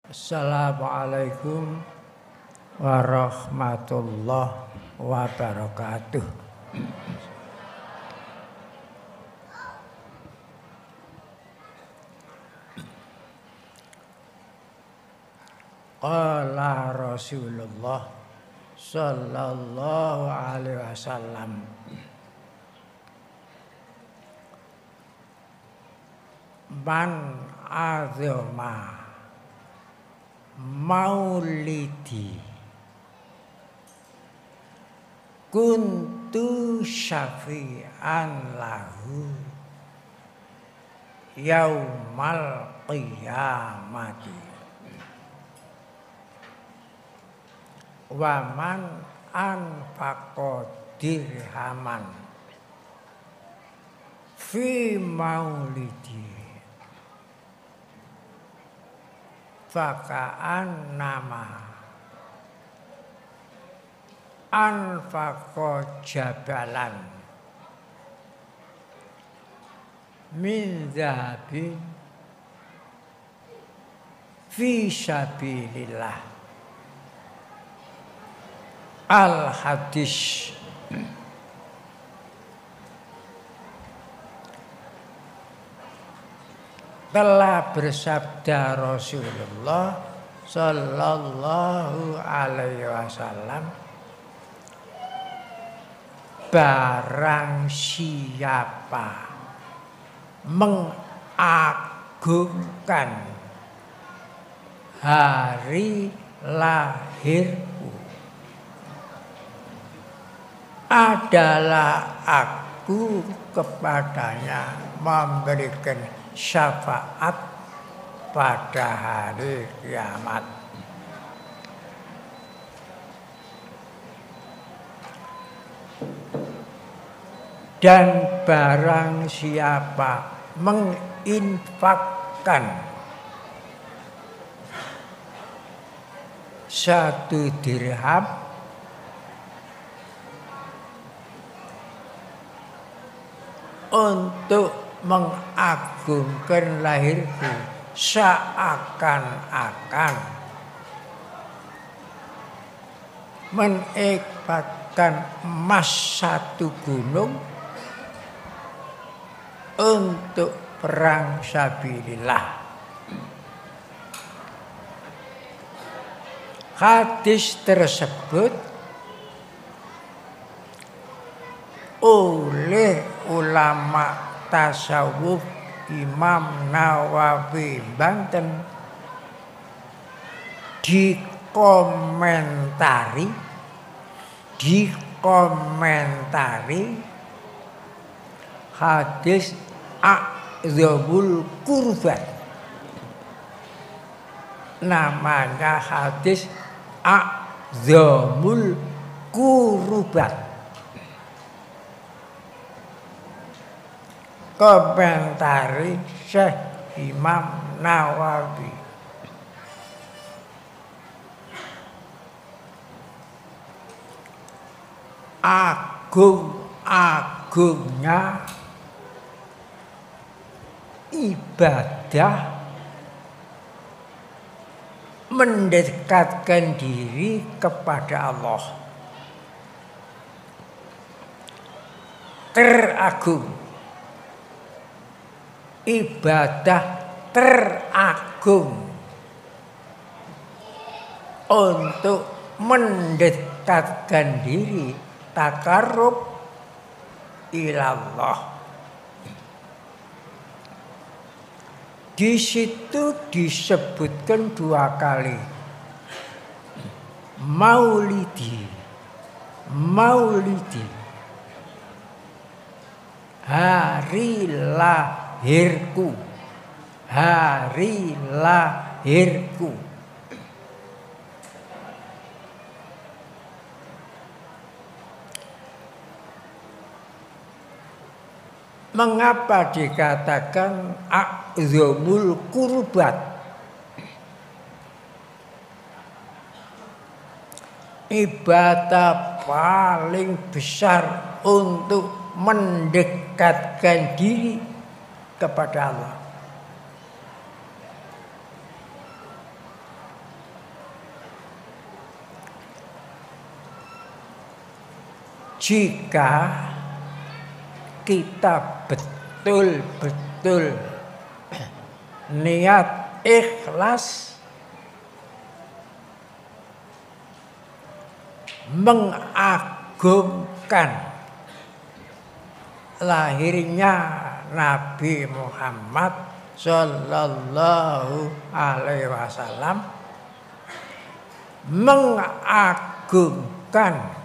Assalamualaikum warahmatullahi wabarakatuh. Qala Rasulullah sallallahu alaihi wasallam, man azama maulidi kuntu syafi'an lahu yaumal qiyamati wa man anfaqa dirhaman fi maulidi faka'an nama anfaqa jabalan min dhahabin fi sabilillah. Al-hadis. Telah bersabda Rasulullah sallallahu alaihi wasallam, barang siapa mengagungkan hari lahirku, adalah aku kepadanya memberikan syafaat pada hari kiamat. Dan barang siapa menginfakkan 1 dirham untuk mengagungkan lahirku, seakan-akan mengifatkan emas 1 gunung untuk perang sabilillah. Hadis tersebut oleh ulama tasawuf Imam Nawawi Banten dikomentari hadis a'dzamul qurban. Namanya hadis a'dzamul qurban. Komentari Syekh Imam Nawawi. Agung-agungnya ibadah mendekatkan diri kepada Allah. Teragung, ibadah teragung untuk mendekatkan diri, takarrub ilallah. Di situ disebutkan 2 kali maulidi, hari lahirku, Mengapa dikatakan a'dzamul qurbat? Ibadah paling besar untuk mendekatkan diri kepada Allah. jika kita betul-betul niat ikhlas mengagungkan lahirnya Nabi Muhammad Sallallahu Alaihi Wasallam, mengagungkan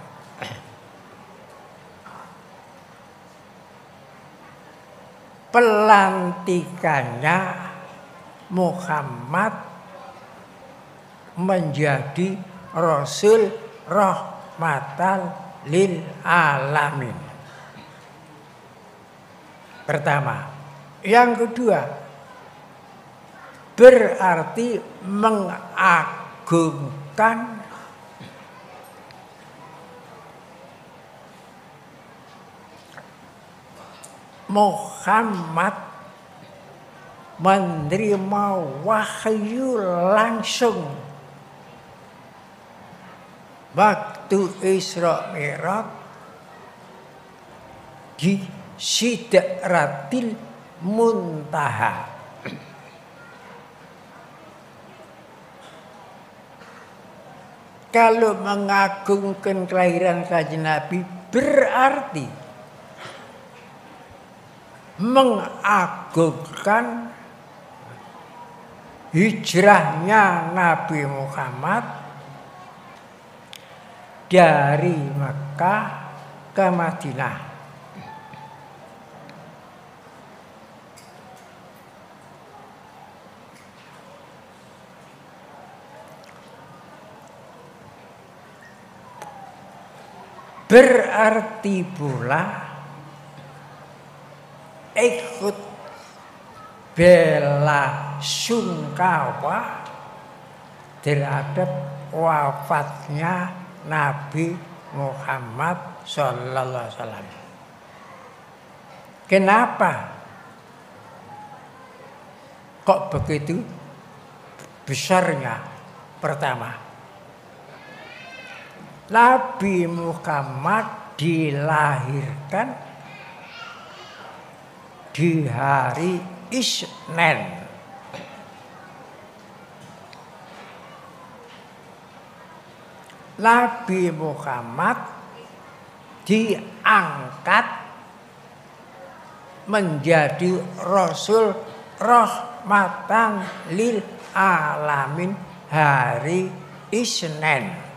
pelantikannya Muhammad menjadi Rasul rahmatan lil alamin. Pertama. Yang kedua, berarti mengagungkan Muhammad menerima wahyu langsung waktu Isra Mi'raj di Sidratil Muntaha. Kalau mengagungkan kelahiran Kanjeng Nabi berarti mengagungkan hijrahnya Nabi Muhammad dari Mekah ke Madinah. Berarti pula ikut bela sungkawa terhadap wafatnya Nabi Muhammad Sallallahu Alaihi Wasallam. Kenapa kok begitu besarnya? Pertama, Nabi Muhammad dilahirkan di hari Isnin. Nabi Muhammad diangkat menjadi Rasul rahmatan lil alamin hari Isnin.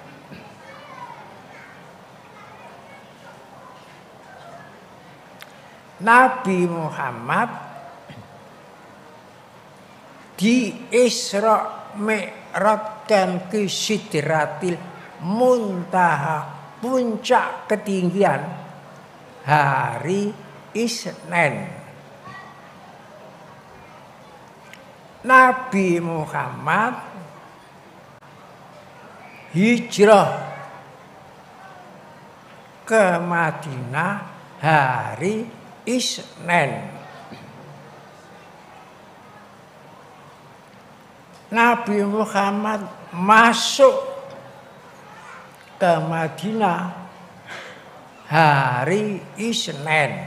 Nabi Muhammad di Isra Mi'rajkan ke Sidratil Muntaha, puncak ketinggian hari Isnin. Nabi Muhammad hijrah ke Madinah hari Isnin. Nabi Muhammad masuk ke Madinah hari Isnin.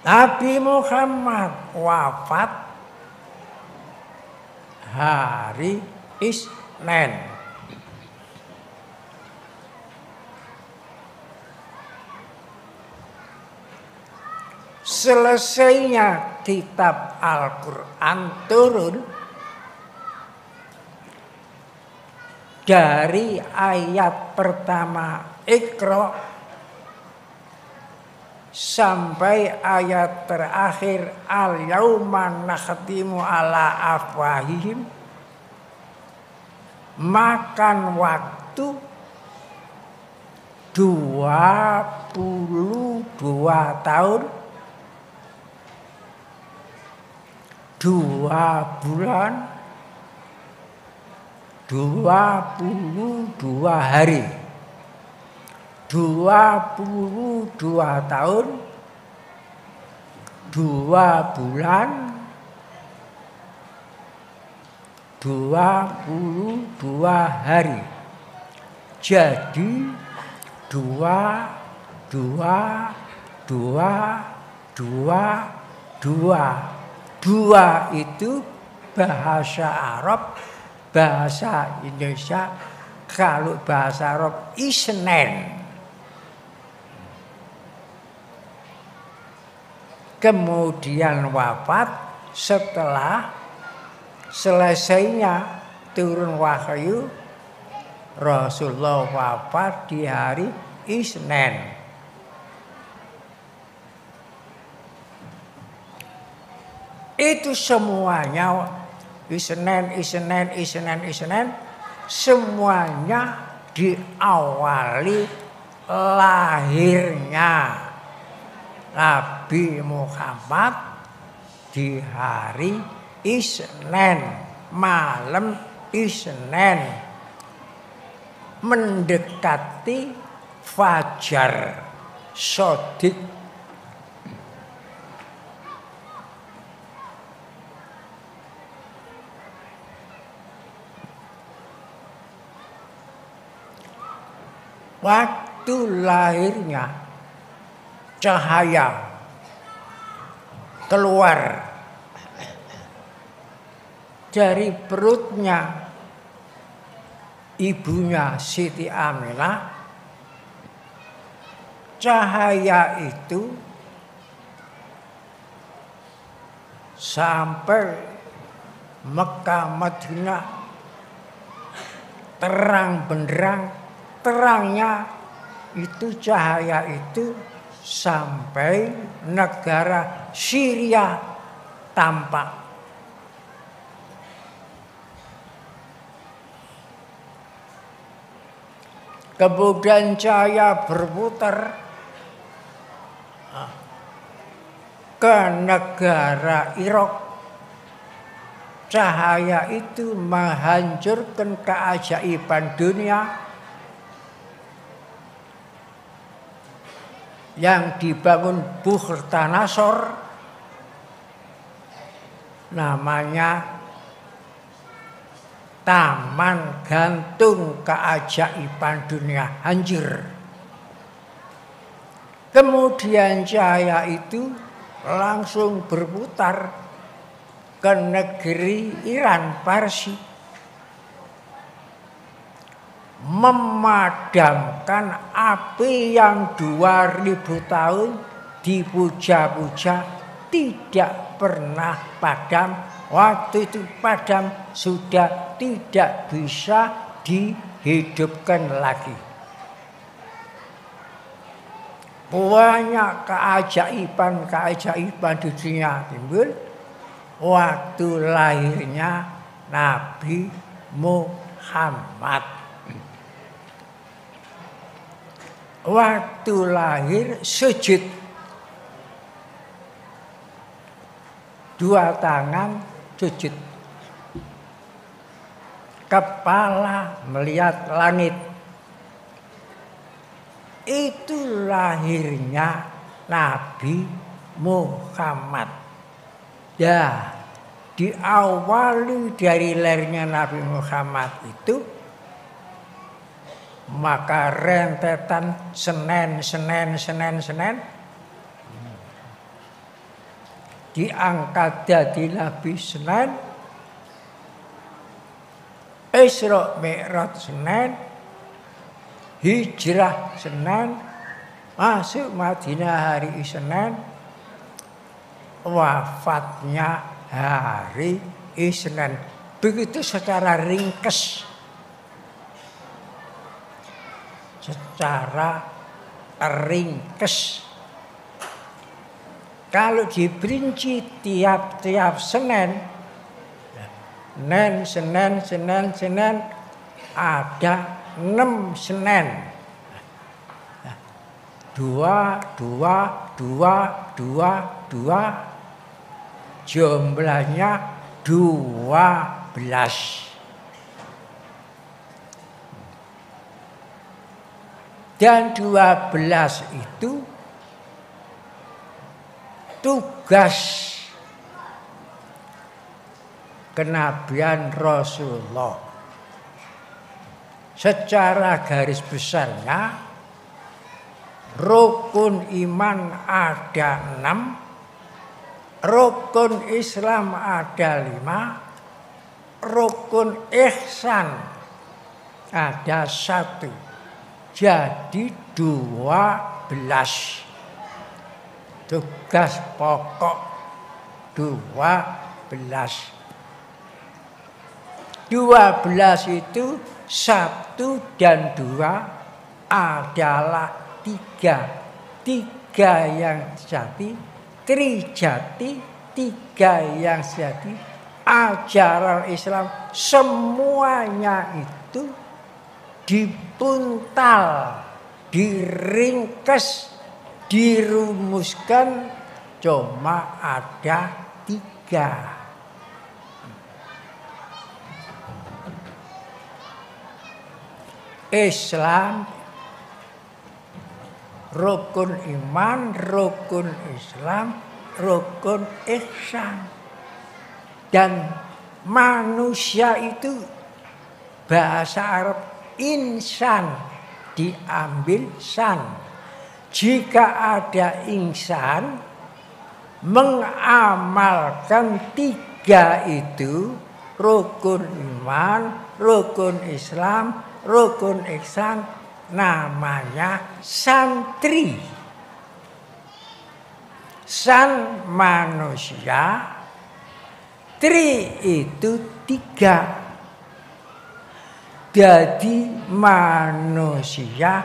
Nabi Muhammad wafat hari Isnin. Selesainya kitab Al-Quran turun dari ayat pertama Iqra sampai ayat terakhir Al-Yauma nakhtimu ala afwahihim, makan waktu 22 tahun 2 bulan 22 hari, 22 tahun 2 bulan 22 hari. Jadi dua, dua, dua, dua, dua. Dua itu bahasa Arab, bahasa Indonesia. Kalau bahasa Arab isnen. Kemudian wafat setelah selesainya turun wahyu. Rasulullah wafat di hari Isnin. Itu semuanya Isnin, semuanya diawali lahirnya Nabi Muhammad di hari Isnin, malam Isnin, mendekati fajar shadiq. Waktu lahirnya cahaya keluar dari perutnya ibunya Siti Aminah. Cahaya itu sampai Mekah Madinah terang benderang. Terangnya itu cahaya itu sampai negara Syria tampak. Kemudian cahaya berputar ke negara Irak. Cahaya itu menghancurkan keajaiban dunia yang dibangun Bukhtanasor, namanya Taman Gantung Keajaiban Dunia, hancur. Kemudian cahaya itu langsung berputar ke negeri Iran, Parsi, memadamkan api yang 2000 tahun dipuja-puja tidak pernah padam. Waktu itu padam, sudah tidak bisa dihidupkan lagi. Banyak keajaiban di dunia timbul waktu lahirnya Nabi Muhammad. Waktu lahir sujud, dua tangan sujud, kepala melihat langit. Itu lahirnya Nabi Muhammad. Ya, diawali dari lahirnya Nabi Muhammad itu, maka rentetan Senin diangkat jadi Nabi Senin, Isra Mi'raj Senin, hijrah Senin, masuk Madinah hari Senin, wafatnya hari Isnin. Begitu secara ringkes. Secara ringkes. Kalau diperinci tiap-tiap Senin, Senin, ada 6 Senin. 2, jumlahnya 12. Dan 12 itu tugas kenabian Rasulullah. Secara garis besarnya Rukun iman ada 6, rukun Islam ada 5, rukun ihsan ada 1. Jadi 12. Tugas pokok 12. 12 itu 1 dan 2 adalah 3. 3 yang sejati, trijati, 3 yang sejati. Ajaran Islam semuanya itu dipuntal, diringkes, dirumuskan cuma ada 3. Islam, rukun iman, rukun Islam, rukun ihsan. Dan manusia itu bahasa Arab insan diambil san. Jika ada insan mengamalkan 3 itu, rukun iman, rukun Islam, rukun ihsan, namanya santri. San manusia, tri itu 3. Jadi manusia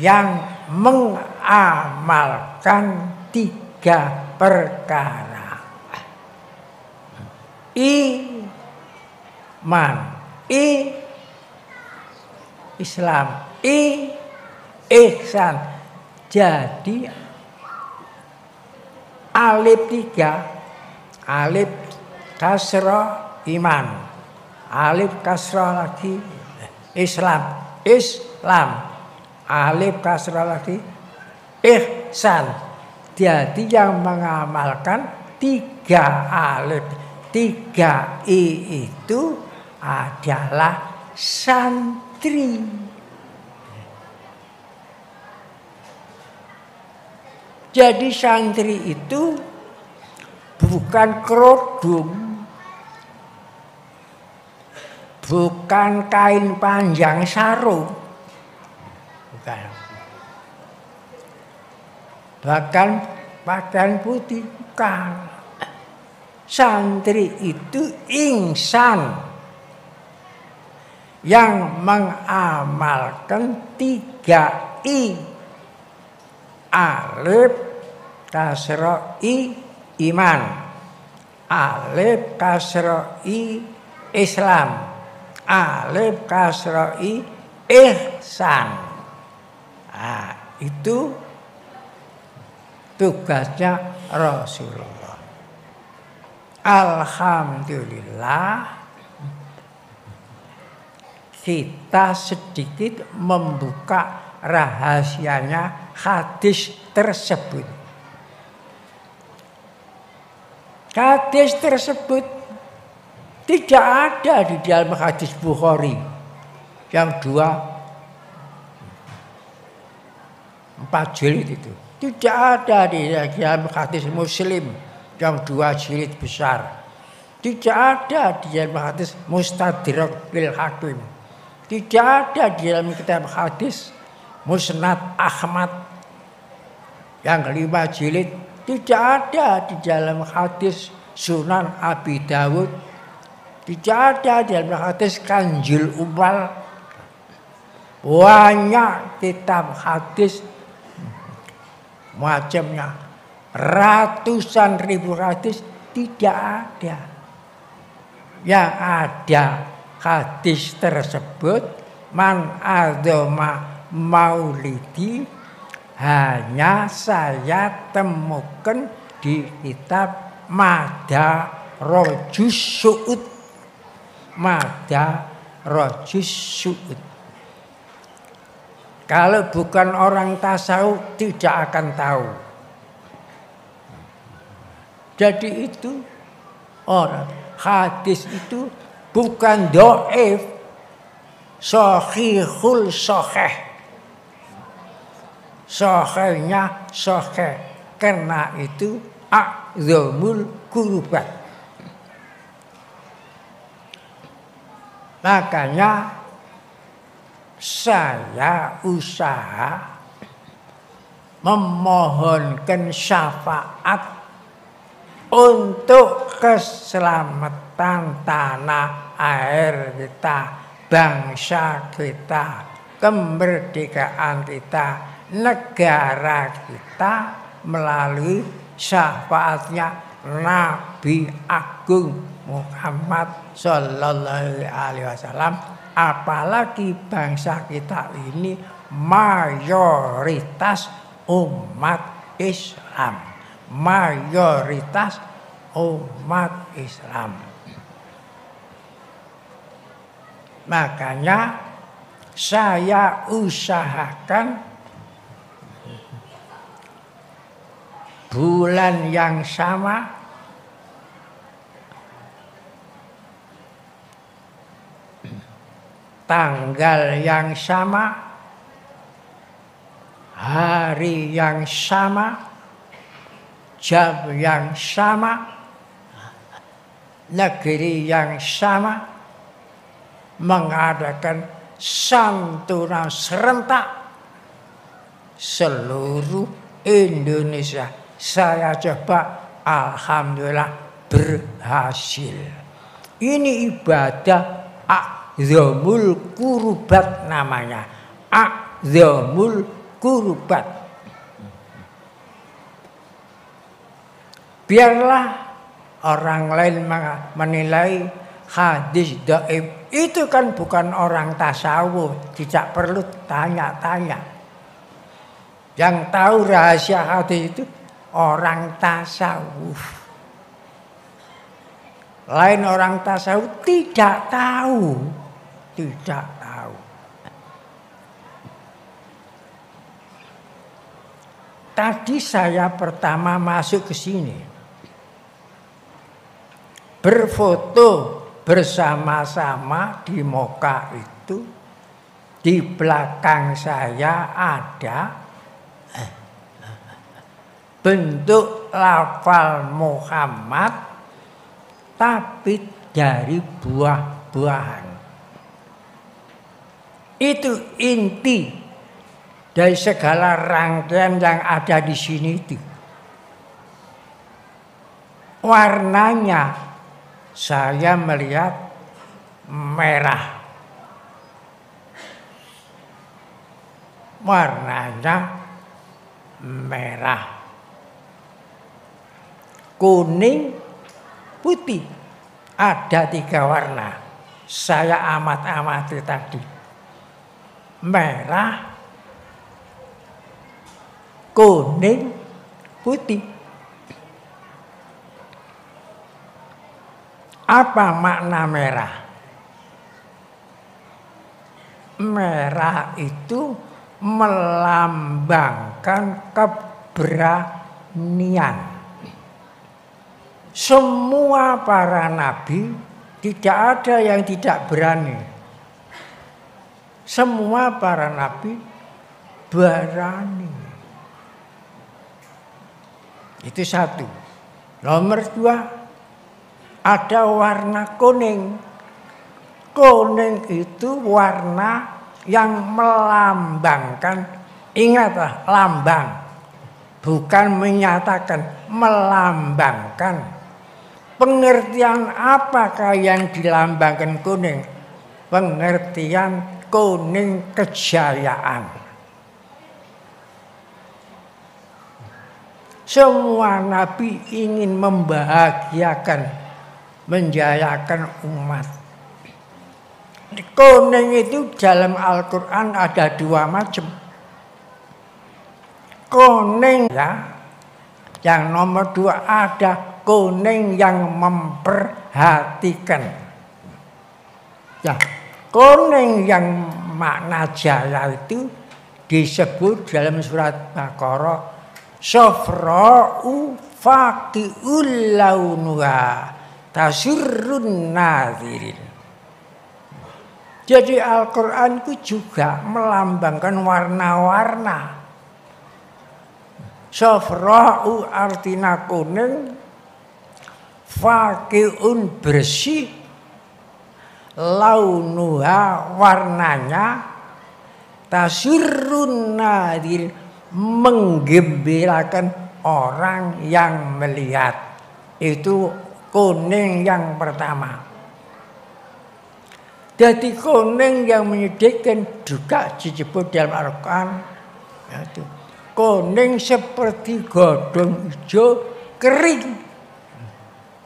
yang mengamalkan 3 perkara. Iman, Islam, ihsan. Jadi alif 3, alif kasrah iman, alif kasrah lagi Islam, alif kasrah lagi ihsan. Jadi yang mengamalkan 3 alif, 3 i itu adalah santri. Jadi santri itu bukan kerudung, bukan kain panjang sarung, bukan. Bahkan pakaian putih, bukan. Santri itu insan yang mengamalkan 3 i. Alif kasrah i iman, alif kasrah i Islam, alif kasrah i ihsan. Nah, itu tugasnya Rasulullah. Alhamdulillah kita sedikit membuka rahasianya hadis tersebut. Hadis tersebut tidak ada di dalam hadis Bukhari yang 4 jilid itu. Tidak ada di dalam hadis Muslim yang 2 jilid besar. Tidak ada di dalam hadis Mustadrak bil Hakim. Tidak ada di dalam kitab hadis Musnad Ahmad yang 5 jilid. Tidak ada di dalam hadis Sunan Abi Dawud. Tidak ada di dalam hadis Kanjil Umal. Banyak kitab hadis macamnya, ratusan ribu hadis, tidak ada. Yang ada hadis tersebut man adzama maulidi, hanya saya temukan di kitab Madarajus Su'ud. Madarajus Su'ud. Kalau bukan orang tasawuf tidak akan tahu. Jadi itu orang hadis itu bukan dhaif, sahihul sahih. sohenya sohe. Karena itu a'zamul qurubat. Makanya saya usaha memohonkan syafaat untuk keselamatan tanah air kita, bangsa kita, kemerdekaan kita, negara kita melalui syafaatnya Nabi Agung Muhammad Sallallahu Alaihi Wasallam. Apalagi bangsa kita ini mayoritas umat Islam, mayoritas umat Islam. Makanya saya usahakan bulan yang sama tanggal yang sama, hari yang sama, jam yang sama, negeri yang sama, mengadakan santunan serentak seluruh Indonesia. Saya coba, alhamdulillah berhasil. Ini ibadah a'zamul qurubat namanya. A'zamul qurubat. Biarlah orang lain menilai hadis dhaif. Itu kan bukan orang tasawuf, tidak perlu tanya-tanya. Yang tahu rahasia hadis itu orang tasawuf. Lain orang tasawuf tidak tahu, tidak tahu. Tadi saya pertama masuk ke sini, berfoto bersama-sama di Moka itu. Di belakang saya ada bentuk lafal Muhammad, tapi dari buah-buahan. Itu inti dari segala rangkaian yang ada di sini itu. Warnanya saya melihat merah. Warnanya merah. Kuning, putih. Ada 3 warna. Saya amati tadi. Merah, kuning, putih. Apa makna merah? Merah itu melambangkan keberanian. Semua para nabi tidak ada yang tidak berani. Semua para nabi berani. Itu satu. Nomor 2, ada warna kuning. Kuning itu warna yang melambangkan, ingatlah, lambang. Bukan menyatakan, melambangkan. Pengertian apakah yang dilambangkan kuning? Pengertian kuning kejayaan. Semua nabi ingin membahagiakan, menjayakan umat. Kuning itu dalam Al-Quran ada 2 macam. Kuning ya, yang nomor 2 ada kuning yang memperhatikan. Ya, kuning yang makna jaya itu disebut dalam surat Baqarah safra'u faqi'ul launuha tasurrun nazirin. Jadi Al-Quran itu juga melambangkan warna-warna. Safra'u artina kuning, faqiun bersih, launuha warnanya, tasurrun nadir menggembirakan orang yang melihat. Itu kuning yang pertama. Jadi kuning yang menyedihkan juga disebut dalam Al-Quran. Itu kuning seperti godong hijau kering,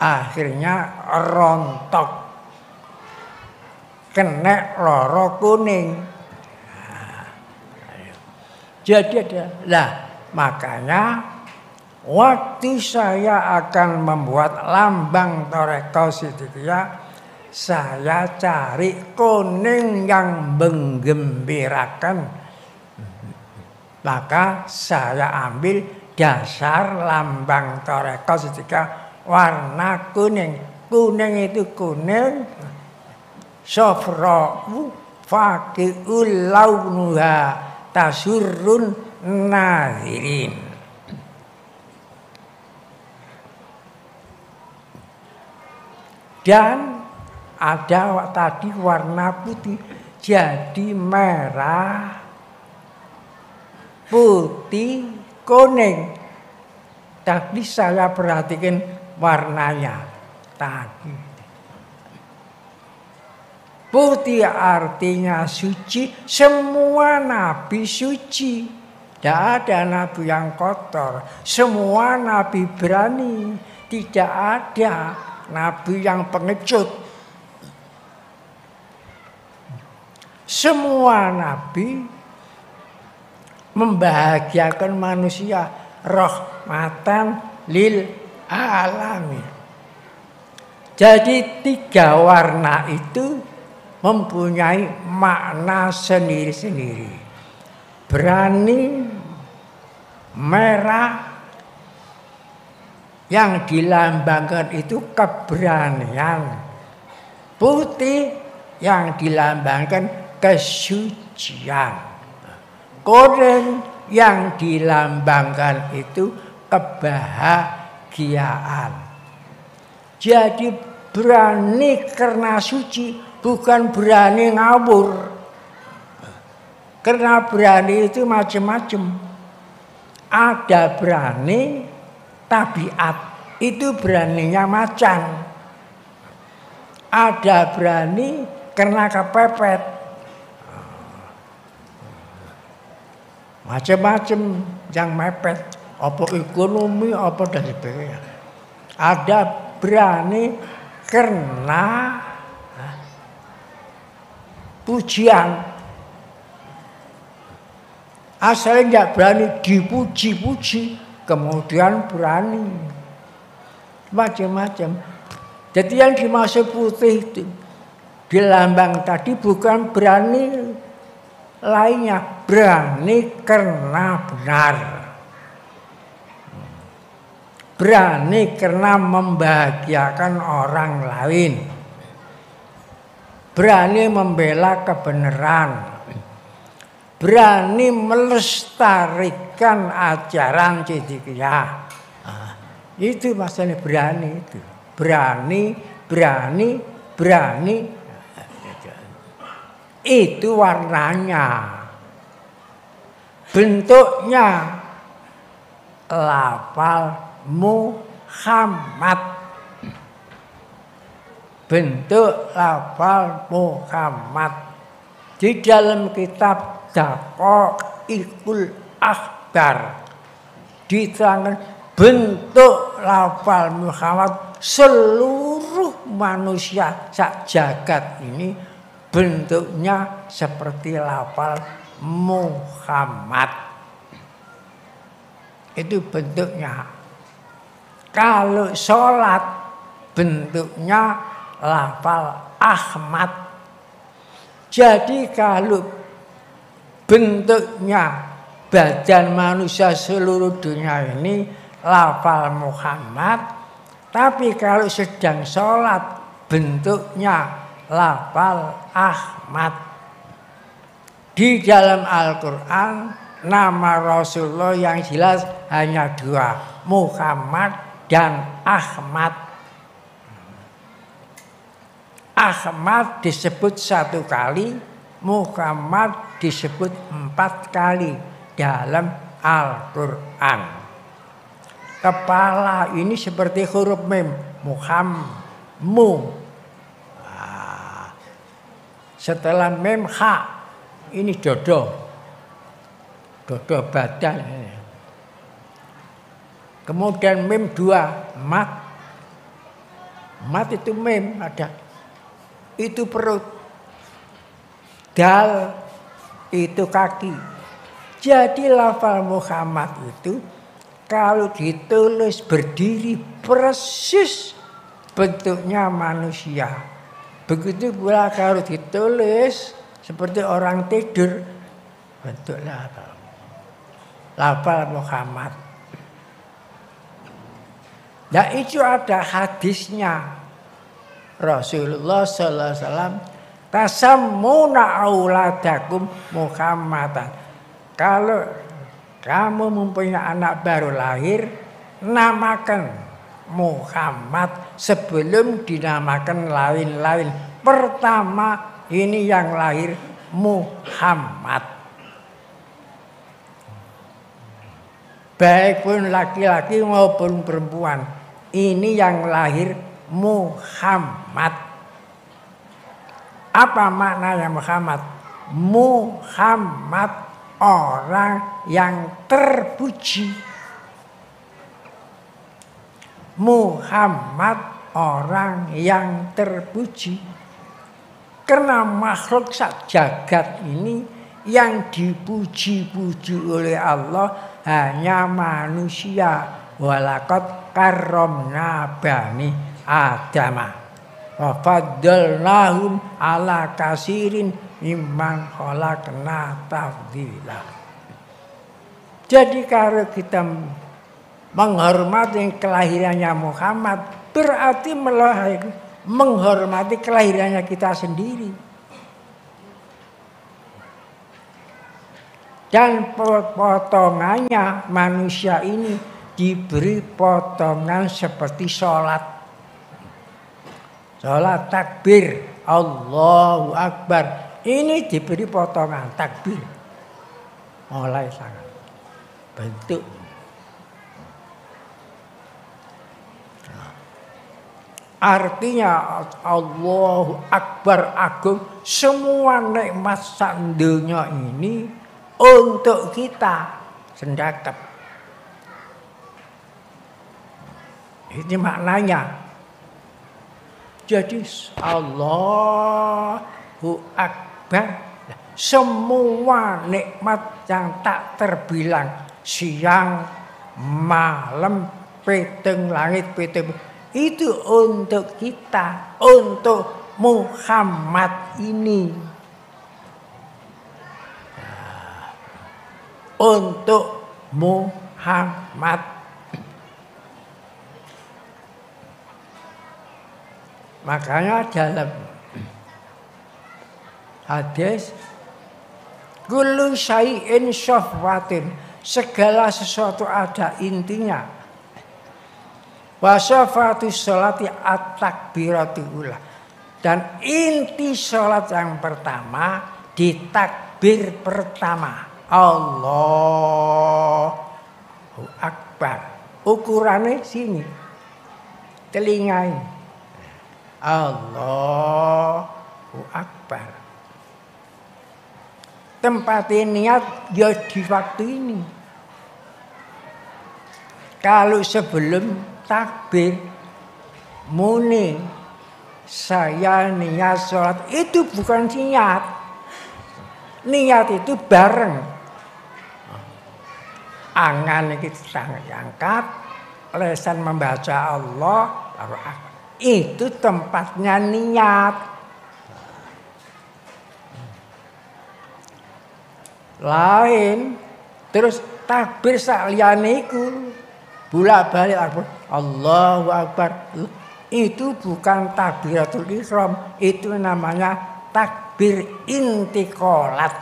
akhirnya rontok, kena loro kuning. Jadi lah makanya waktu saya akan membuat lambang Thariqah Siddiqiyah, saya cari kuning yang menggembirakan. Maka saya ambil dasar lambang Thariqah Siddiqiyah warna kuning. Kuning itu kuning, safra'u faqi'ul launuha tasurrun nazirin. Dan ada tadi warna putih, jadi merah, putih, kuning. Tapi saya perhatikan warnanya tadi. Putih artinya suci, semua nabi suci. Tidak ada nabi yang kotor, semua nabi berani. Tidak ada nabi yang pengecut. Semua nabi membahagiakan manusia, rahmatan lil alamin. Jadi 3 warna itu mempunyai makna sendiri-sendiri. Berani, merah, yang dilambangkan itu keberanian. Putih yang dilambangkan kesucian. Kuning yang dilambangkan itu kebahagiaan. Jadi berani karena suci, bukan berani ngawur. Karena berani itu macam-macam. Ada berani tabiat, itu beraninya macan. Ada berani karena kepepet. Macam-macam yang mepet, apa ekonomi, apa dan sebagainya. Ada berani karena pujian. Asalnya tidak berani, dipuji-puji, kemudian berani. Macam-macam. Jadi yang dimaksud putih itu di lambang tadi bukan berani lainnya, berani karena benar. Berani karena membahagiakan orang lain. Berani membela kebenaran. Berani melestarikan ajaran Siddiqiyah. Itu maksudnya berani itu. Berani. Itu warnanya. Bentuknya lafal Muhammad. Bentuk lafal Muhammad. Di dalam kitab Daqaiqul Akhbar diterangkan bentuk lafal Muhammad, seluruh manusia sak jagat ini bentuknya seperti lafal Muhammad. Itu bentuknya. Kalau sholat bentuknya lafal Ahmad. Jadi kalau bentuknya badan manusia seluruh dunia ini lafal Muhammad, tapi kalau sedang sholat bentuknya lafal Ahmad. Di dalam Al-Quran nama Rasulullah yang jelas hanya dua, Muhammad dan Ahmad. Ahmad disebut 1 kali, Muhammad disebut 4 kali dalam Al-Quran. Kepala ini seperti huruf mim, mu. Setelah mim ha, ini dodo badan. Kemudian mim 2, mat itu mim ada, itu perut, dal itu kaki. Jadi lafal Muhammad itu kalau ditulis berdiri persis bentuknya manusia. Begitu pula kalau ditulis seperti orang tidur, bentuknya lafal Muhammad. Nah itu ada hadisnya. Rasulullah sallallahu alaihi wasallam tasammuna auladakum Muhammadan. Kalau kamu mempunyai anak baru lahir, namakan Muhammad sebelum dinamakan lain-lain. Pertama ini yang lahir Muhammad. Baik pun laki-laki maupun perempuan, ini yang lahir Muhammad. Apa maknanya Muhammad? Muhammad orang yang terpuji. Muhammad orang yang terpuji. Karena makhluk sak jagat ini yang dipuji-puji oleh Allah hanya manusia. Walaqad karramna bani Adama wa faddalnahum ala kasirin mimman khalaqna tafdila. Jadi kalau kita menghormati kelahirannya Muhammad, berarti menghormati kelahirannya kita sendiri. Dan potongannya manusia ini diberi potongan seperti sholat. Sholat takbir, Allahu Akbar. Ini diberi potongan takbir. Mulai sangat bentuk. Artinya Allahu Akbar agung. Semua nikmat sandunya ini untuk kita sendakep. Ini maknanya. Jadi Allahu Akbar. Semua nikmat yang tak terbilang, siang, malam, pitung langit, pitung, itu untuk kita, untuk Muhammad ini. Untuk Muhammad. Makanya dalam hadis kullu syai'in syahwatin, segala sesuatu ada intinya. Wa syafatu sholati at-takbiratu ula, dan inti sholat yang pertama di takbir pertama, Allahu Akbar. Ukurannya sini, telinga ini, Allahu Akbar. Tempat niat ya di waktu ini. Kalau sebelum takbir muni saya niat sholat, itu bukan niat. Niat itu bareng. Angan kita angkat, lesan membaca Allah, itu tempatnya niat. Lain terus takbir saliyane iku bolak-balik Allahu Akbar, itu bukan takbiratul ihram, itu namanya takbir intiqalat.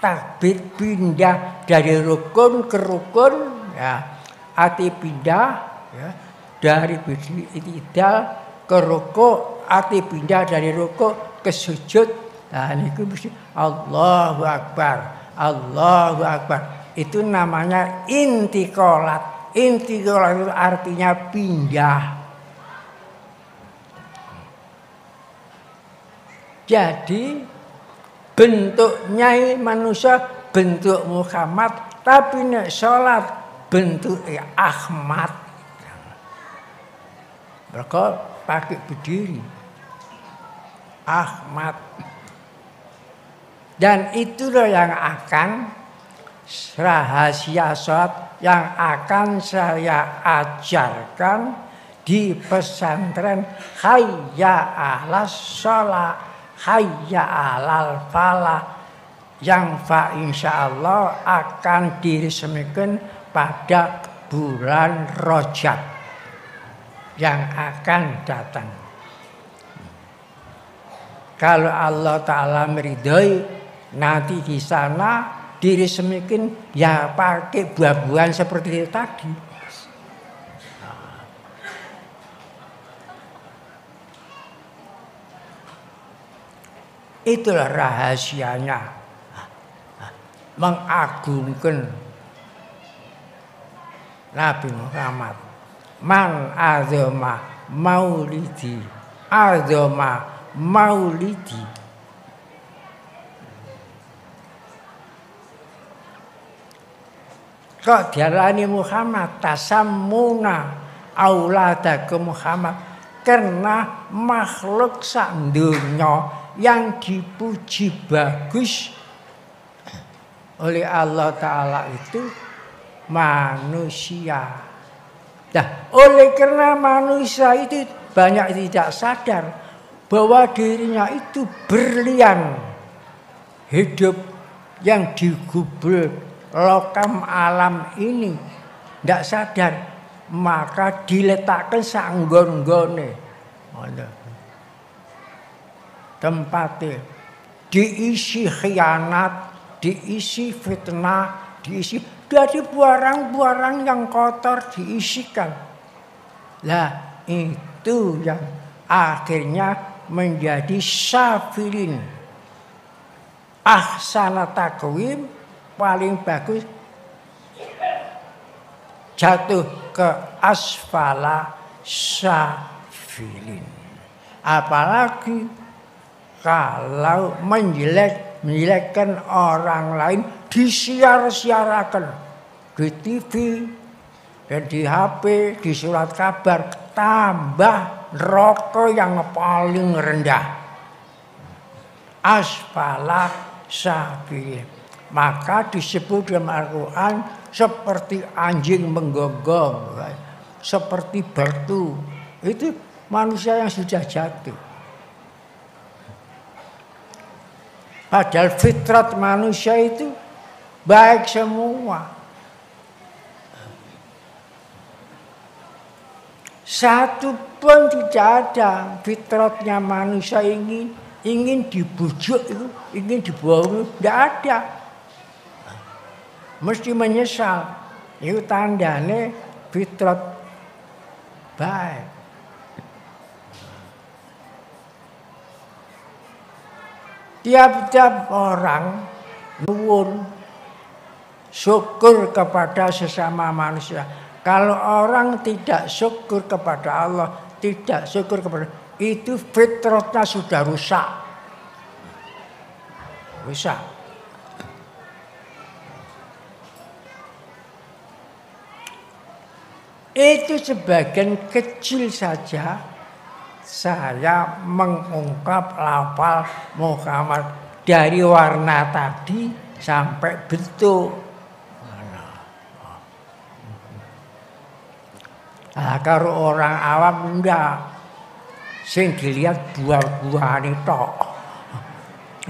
takbir pindah dari rukun ke rukun, ya. Ati pindah, ya, dari i'tidal ke ruku', ati pindah dari ruku' ke sujud. Nah niku mesti Allahu Akbar, Allahu Akbar. Itu namanya intikolat. Intikolat itu artinya pindah. Jadi bentuknya manusia bentuk Muhammad, tapi nek salat bentuk Ahmad. Mereka pakai berdiri Ahmad. Dan itulah yang akan rahasia salat yang akan saya ajarkan di pesantren Hayya 'alas shalah, Hayya 'alal falah, yang insyaallah akan diresmikan pada bulan Rajab yang akan datang. Kalau Allah Ta'ala meridhoi, nanti di sana diresmikan ya pakai buah-buahan seperti itu tadi. Itulah rahasianya mengagungkan Nabi Muhammad. Man azama maulidi, azama maulidi. Kok diarani Muhammad tasammuna auladakum Muhammad, karena makhluk sak donya yang dipuji bagus oleh Allah Ta'ala itu manusia. Nah, oleh karena manusia itu banyak tidak sadar bahwa dirinya itu berlian hidup yang digubul lokam alam ini, tidak sadar, maka diletakkan sanggon-gone tempatnya, diisi khianat, diisi fitnah, diisi dari barang-barang yang kotor diisikan. Lah itu yang akhirnya menjadi safilin. Ahsana takwim, paling bagus jatuh ke asfala safilin. Apalagi kalau menjelekkan orang lain disiar-siarakan di TV dan di HP, di surat kabar, tambah neraka yang paling rendah. Asfala safilin. Maka disebut dalam Al-Quran seperti anjing menggonggong, seperti batu. Itu manusia yang sudah jatuh. Padahal fitrat manusia itu baik semua. Satu pun tidak ada fitratnya manusia ingin dibujuk itu, ingin dibohongi, tidak ada. Mesti menyesal. Itu tandanya fitrat baik. Tiap-tiap orang nuwun syukur kepada sesama manusia. Kalau orang tidak syukur kepada Allah, tidak syukur kepada itu fitratnya sudah rusak. Rusak. Itu sebagian kecil saja saya mengungkap lafal Muhammad dari warna tadi sampai bentuk. Nah, kalau orang awam enggak, sing dilihat buah-buahan itu,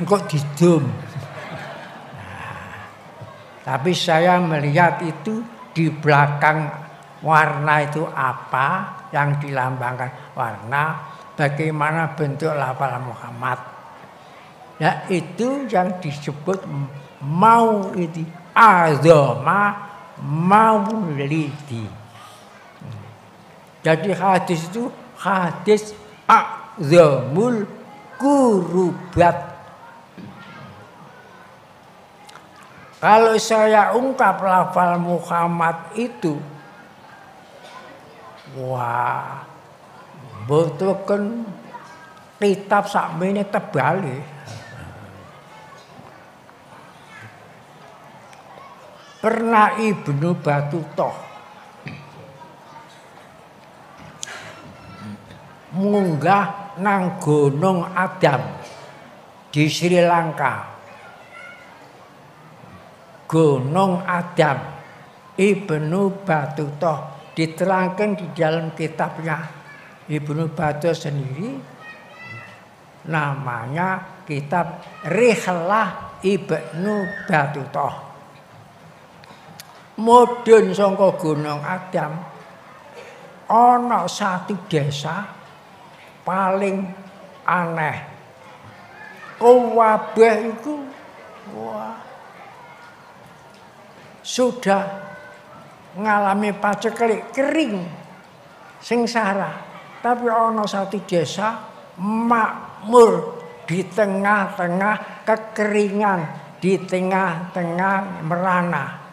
engkau didum. Tapi saya melihat itu di belakang warna itu apa yang dilambangkan warna, bagaimana bentuk lafal Muhammad. Nah itu yang disebut maulidi azama maulidi. Jadi hadis itu hadis azamul kurubat. Kalau saya ungkap lafal Muhammad itu, wah, betul kan kitab sakmene tebal. Pernah Ibnu Battuta munggah nang Gunung Adam di Sri Lanka. Gunung Adam, Ibnu Battuta diterangkan di dalam kitabnya Ibnu Battuta sendiri, namanya kitab Rihlah Ibnu Battuta. Mudhun saka Gunung Adam ana satu desa paling aneh. Kabeh iku wah sudah ngalami paceklik kering sengsara, tapi ana satu desa makmur di tengah-tengah kekeringan, di tengah-tengah merana.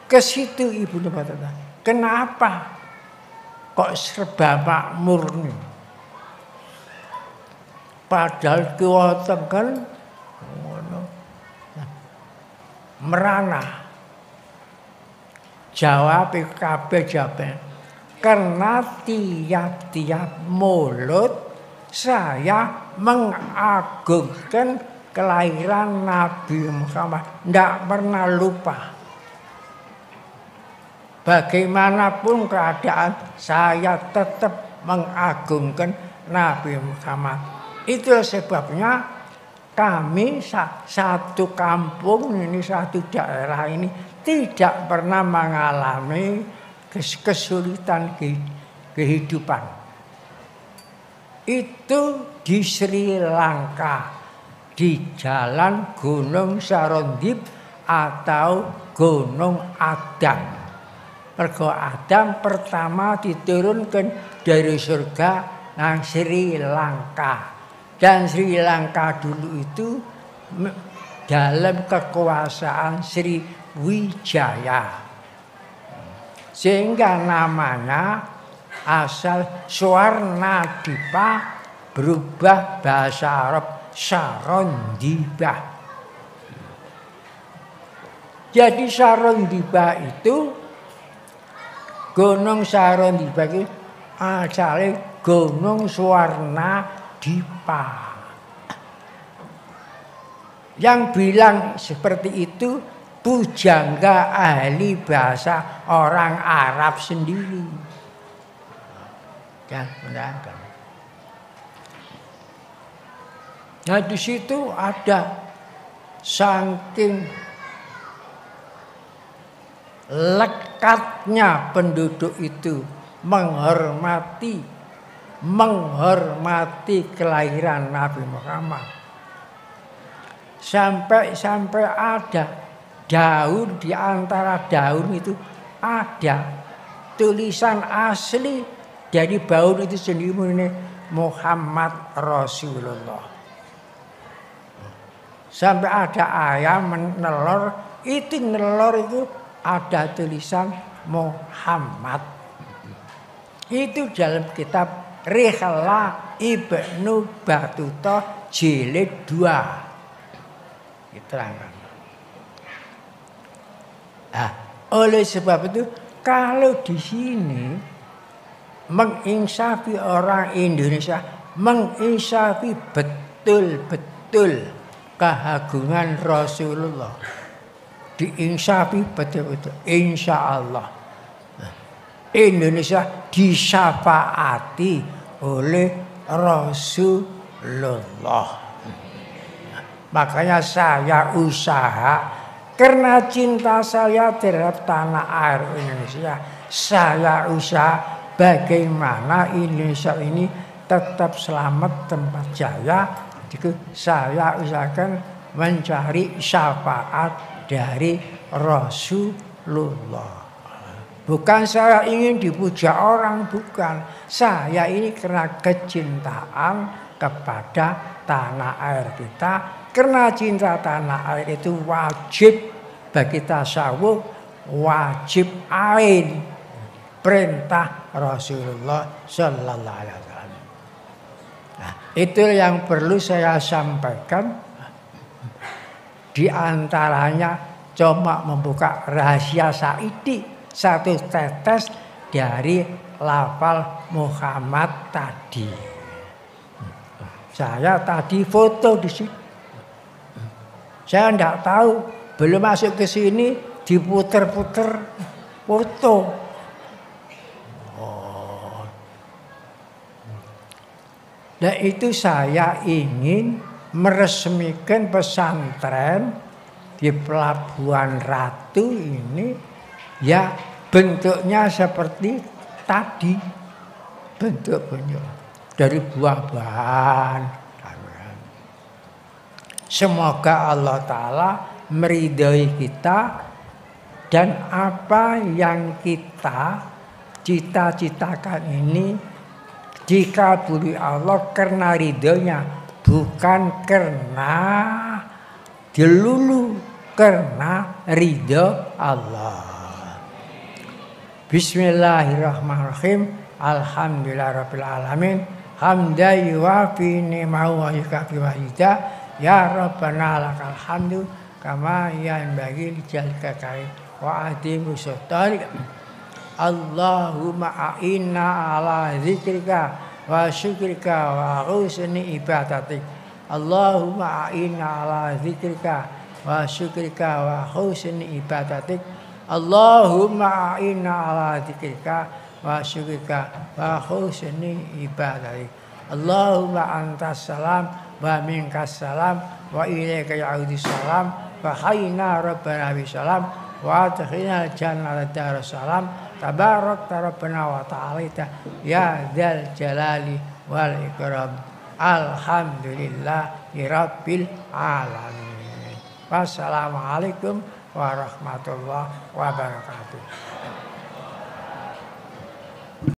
Ke situ Ibnu Battuta, kenapa kok serba makmur nih? Padahal kuwonten kan merana. Jawab kabeh jawaban. Karena tiap-tiap mulut saya mengagungkan kelahiran Nabi Muhammad, tidak pernah lupa. Bagaimanapun keadaan saya tetap mengagungkan Nabi Muhammad. Itulah sebabnya kami satu kampung ini, satu daerah ini tidak pernah mengalami kesulitan kehidupan. Itu di Sri Lanka, di jalan Gunung Sarondip atau Gunung Adam. Mergo Adam pertama diturunkan dari surga nang Sri Lanka. Dan Sri Lanka dulu itu dalam kekuasaan Sriwijaya. Sehingga namanya asal Swarnadipa berubah bahasa Arab Sarondibah. Jadi Sarondibah itu, Gunung Sarondibah itu asalnya Gunung Swarnadipa. Yang bilang seperti itu pujangga ahli bahasa orang Arab sendiri. Ya, benar. Nah di situ ada saking lekatnya penduduk itu menghormati kelahiran Nabi Muhammad. Sampai ada daun, di antara daun itu ada tulisan asli dari daun itu sendiri, ini Muhammad Rasulullah. Sampai ada ayam menelur, itu nelor itu ada tulisan Muhammad. Itu dalam kitab Rihlah Ibnu Battuta jilid 2. Diterangkan. Oleh sebab itu kalau di sini menginsafi orang Indonesia, menginsafi betul-betul keagungan Rasulullah, diinsafi betul-betul, insya Allah Indonesia disyafaati oleh Rasulullah. Makanya saya usaha, karena cinta saya terhadap tanah air Indonesia, saya usaha bagaimana Indonesia ini tetap selamat tempat jaya Itu saya usahakan mencari syafaat dari Rasulullah. Bukan saya ingin dipuja orang, bukan. Saya ini karena kecintaan kepada tanah air kita. Karena cinta tanah air itu wajib bagi tasawuf, wajib ain. Perintah Rasulullah Sallallahu Alaihi Wasallam. Nah, itu yang perlu saya sampaikan. Di antaranya cuma membuka rahasia Saidi. Satu tetes dari lafal Muhammad tadi. Saya tadi foto di situ. Saya enggak tahu, belum masuk ke sini diputer-puter foto. Dan itu saya ingin meresmikan pesantren di Pelabuhan Ratu ini. Ya bentuknya seperti tadi, bentuk-bentuk dari buah-buahan. Semoga Allah Ta'ala meridhai kita dan apa yang kita cita-citakan ini dikabuli Allah karena ridhonya, bukan karena dilulu, karena ridho Allah. Bismillahirrahmanirrahim. Alhamdulillahirabbil alamin. Hamdan yuwafi ni'mahu wa yukafi wahida. Ya Rabbana lakal hamdu kama yanbaghi lijalika karim wa adimu sultanik. Allahumma a'inna ala zikrika wa syukrika wa husni ibadatik. Allahumma a'inna ala zikrika wa syukrika wa husni ibadatik. Allahumma a'inna ala dzikrika wa syukrika wa husni ibadatik. Allahumma antas salam wa minkas salam wa ilaika ya'udus salam wa hayyina rabbana bisalam wa adkhilna jannata darussalam tabarakta rabbana wa ta'ala ya dzal jalali wal ikram. Alhamdulillahi rabbil alamin. Wassalamualaikum warahmatullahi wabarakatuh.